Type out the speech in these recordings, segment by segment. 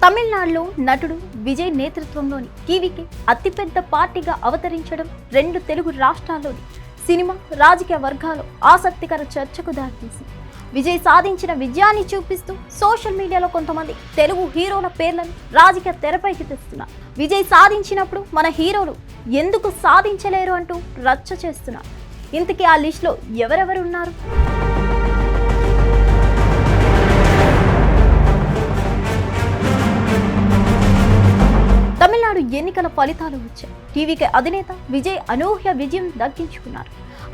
తమిళనాడులో నటుడు విజయ్ నేతృత్వంలోని టీవీకి అతిపెద్ద పార్టీగా అవతరించడం రెండు తెలుగు రాష్ట్రాల్లోని సినిమా రాజకీయ వర్గాల్లో ఆసక్తికర చర్చకు దారితీసింది. విజయ్ సాధించిన విజయాన్ని చూపిస్తూ సోషల్ మీడియాలో కొంతమంది తెలుగు హీరోల పేర్లను రాజకీయ తెరపైకి తెస్తున్నారు. విజయ్ సాధించినప్పుడు మన హీరోలు ఎందుకు సాధించలేరు అంటూ రచ్చ చేస్తున్నారు. ఇంతకీ ఆ లిస్టులో ఎవరెవరు ఉన్నారు? తమిళనాడు ఎన్నికల ఫలితాలు వచ్చాయి. టీవీకి అధినేత విజయ్ అనూహ్య విజయం దక్కించుకున్నారు.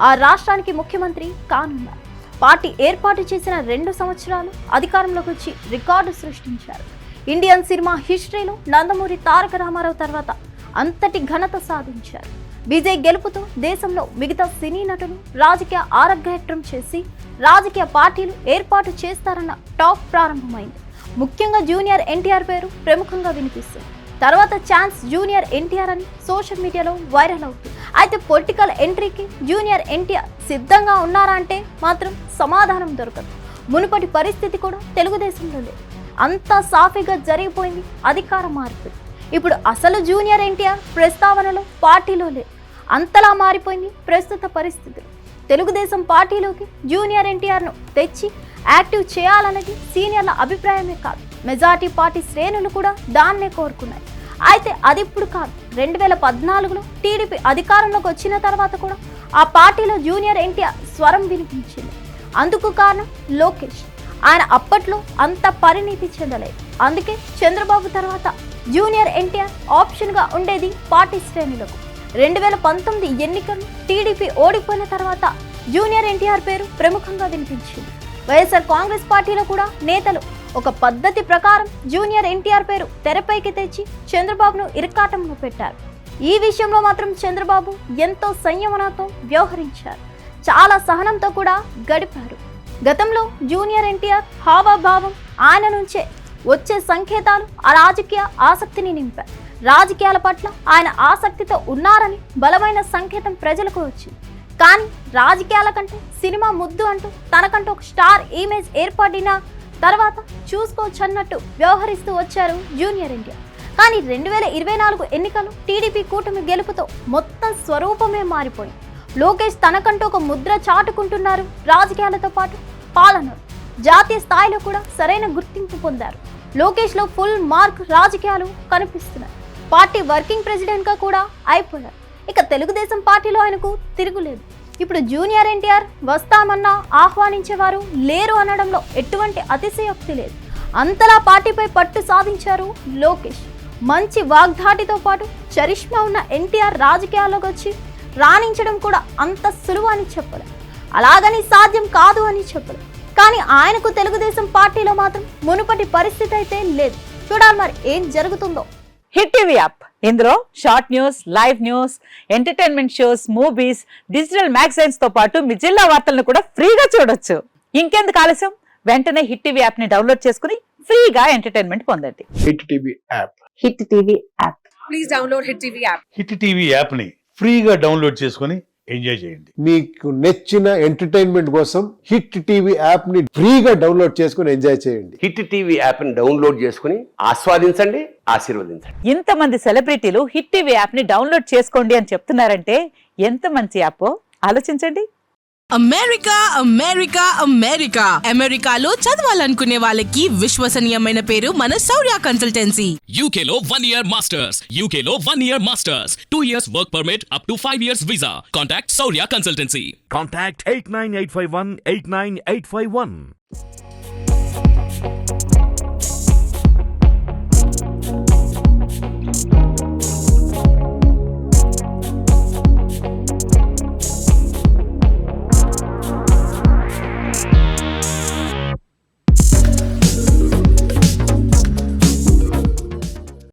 ఆ రాష్ట్రానికి ముఖ్యమంత్రి కానున్నారు. పార్టీ ఏర్పాటు చేసిన 2 సంవత్సరాలు అధికారంలోకి వచ్చి రికార్డు సృష్టించారు. ఇండియన్ సినిమా హిస్టరీలో నందమూరి తారక రామారావు తర్వాత అంతటి ఘనత సాధించారు. విజయ్ గెలుపుతో దేశంలో మిగతా సినీ నటులు రాజకీయ ఆరగ్యత్రం చేసి రాజకీయ పార్టీలు ఏర్పాటు చేస్తారన్న టాక్ ప్రారంభమైంది. ముఖ్యంగా జూనియర్ ఎన్టీఆర్ పేరు ప్రముఖంగా వినిపిస్తుంది. తర్వాత ఛాన్స్ జూనియర్ ఎన్టీఆర్ అని సోషల్ మీడియాలో వైరల్ అవుతుంది. అయితే పొలిటికల్ ఎంట్రీకి జూనియర్ ఎన్టీఆర్ సిద్ధంగా ఉన్నారా అంటే మాత్రం సమాధానం దొరకదు. మునుపటి పరిస్థితి కూడా తెలుగుదేశంలో లేదు. అంతా సాఫీగా జరిగిపోయింది అధికార మార్పు. ఇప్పుడు అసలు జూనియర్ ఎన్టీఆర్ ప్రస్తావనలో పార్టీలో లేదు. అంతలా మారిపోయింది ప్రస్తుత పరిస్థితులు. తెలుగుదేశం పార్టీలోకి జూనియర్ ఎన్టీఆర్ను తెచ్చి యాక్టివ్ చేయాలన్నది సీనియర్ల అభిప్రాయమే కాదు, మెజార్టీ పార్టీ శ్రేణులు కూడా దాన్నే కోరుకున్నాయి. అయితే అది ఇప్పుడు కాదు. 2014లో టీడీపీ అధికారంలోకి వచ్చిన తర్వాత కూడా ఆ పార్టీలో జూనియర్ ఎన్టీఆర్ స్వరం వినిపించింది. అందుకు కారణం లోకేష్. ఆయన అప్పట్లో అంత పరిణితి చెందలేదు. అందుకే చంద్రబాబు తర్వాత జూనియర్ ఎన్టీఆర్ ఆప్షన్గా ఉండేది పార్టీ శ్రేణులకు. 2019 ఎన్నికల్లో టీడీపీ ఓడిపోయిన తర్వాత జూనియర్ ఎన్టీఆర్ పేరు ప్రముఖంగా వినిపించింది. వైఎస్ఆర్ కాంగ్రెస్ పార్టీలో కూడా నేతలు ఒక పద్ధతి ప్రకారం జూనియర్ ఎన్టీఆర్ పేరు తెరపైకి తెచ్చి చంద్రబాబును ఇరకాటంలో పెట్టారు. ఈ విషయంలో మాత్రం చంద్రబాబు ఎంతో సంయమనంతో వ్యవహరించారు. చాలా సహనంతో కూడా గడిపారు. గతంలో జూనియర్ ఎన్టీఆర్ హావభావం, ఆయన నుంచే వచ్చే సంకేతాలు ఆ రాజకీయ ఆసక్తిని నింపారు. రాజకీయాల పట్ల ఆయన ఆసక్తితో ఉన్నారని బలమైన సంకేతం ప్రజలకు వచ్చింది. కానీ రాజకీయాల కంటే సినిమా ముద్దు అంటూ తనకంటూ ఒక స్టార్ ఇమేజ్ ఏర్పడిన తర్వాత చూసుకోవచ్చన్నట్టు వ్యవహరిస్తూ వచ్చారు జూనియర్ ఎన్టీఆర్. కానీ 2024 ఎన్నికలు టీడీపీ కూటమి గెలుపుతో మొత్తం స్వరూపమే మారిపోయింది. లోకేష్ తనకంటూ ఒక ముద్ర చాటుకుంటున్నారు. రాజకీయాలతో పాటు పాలనలు జాతీయ స్థాయిలో కూడా సరైన గుర్తింపు పొందారు. లోకేష్లో ఫుల్ మార్క్ రాజకీయాలు కనిపిస్తున్నాయి. పార్టీ వర్కింగ్ ప్రెసిడెంట్గా కూడా అయిపోయారు. ఇక తెలుగుదేశం పార్టీలో ఆయనకు తిరుగులేదు. ఇప్పుడు జూనియర్ ఎన్టీఆర్ వస్తామన్నా ఆహ్వానించేవారు లేరు అనడంలో ఎటువంటి అతిశయోక్తి లేదు. అంతలా పార్టీపై పట్టు సాధించారు లోకేష్. మంచి వాగ్ధాటితో పాటు చరిష్మా ఉన్న ఎన్టీఆర్ రాజకీయాల్లోకి వచ్చి రాణించడం కూడా అంత సులువు అని చెప్పలేదు. అలాగని సాధ్యం కాదు అని చెప్పలేదు. కానీ ఆయనకు తెలుగుదేశం పార్టీలో మాత్రం మునుపటి పరిస్థితి అయితే లేదు. చూడాలి మరి ఏం జరుగుతుందో. హిట్ టీవీ యాప్, ఇందులో short news, live news, entertainment shows, movies, digital magazines తో పాటు మీ జిల్లా వార్తలను కూడా ఫ్రీగా చూడొచ్చు. ఇంకెందుకు ఆలస్యం, వెంటనే హిట్ టీవీ యాప్ ని డౌన్లోడ్ చేసుకుని ఫ్రీగా ఎంటర్టైన్మెంట్ పొందండి. Hit TV app. Hit TV app. Please download hit TV app. Hit TV app ని ఫ్రీగా డౌన్లోడ్ చేసుకుని ఎంజాయ్ చేయండి. మీకు నచ్చిన ఎంటర్టైన్మెంట్ కోసం హిట్ టీవీ యాప్ ని ఫ్రీగా డౌన్లోడ్ చేసుకుని ఎంజాయ్ చేయండి. హిట్ టీవీ యాప్ ని డౌన్లోడ్ చేసుకుని ఆస్వాదించండి, ఆశీర్వదించండి. ఇంతమంది సెలబ్రిటీలు హిట్ టీవీ యాప్ ని డౌన్లోడ్ చేసుకోండి అని చెప్తున్నారంటే ఎంత మంచి యాప్ ఆలోచించండి. అమెరికా అమెరికా అమెరికా అమెరికాలో చదవాలనుకునే వాళ్ళకి విశ్వసనీయమైన పేరు మన శౌర్య కన్సల్టెన్సీ. UK లో 1 year masters. UK లో 1 year masters. 2 years work permit up to 5 years visa. Contact Saurya Consultancy. Contact 89851 89851.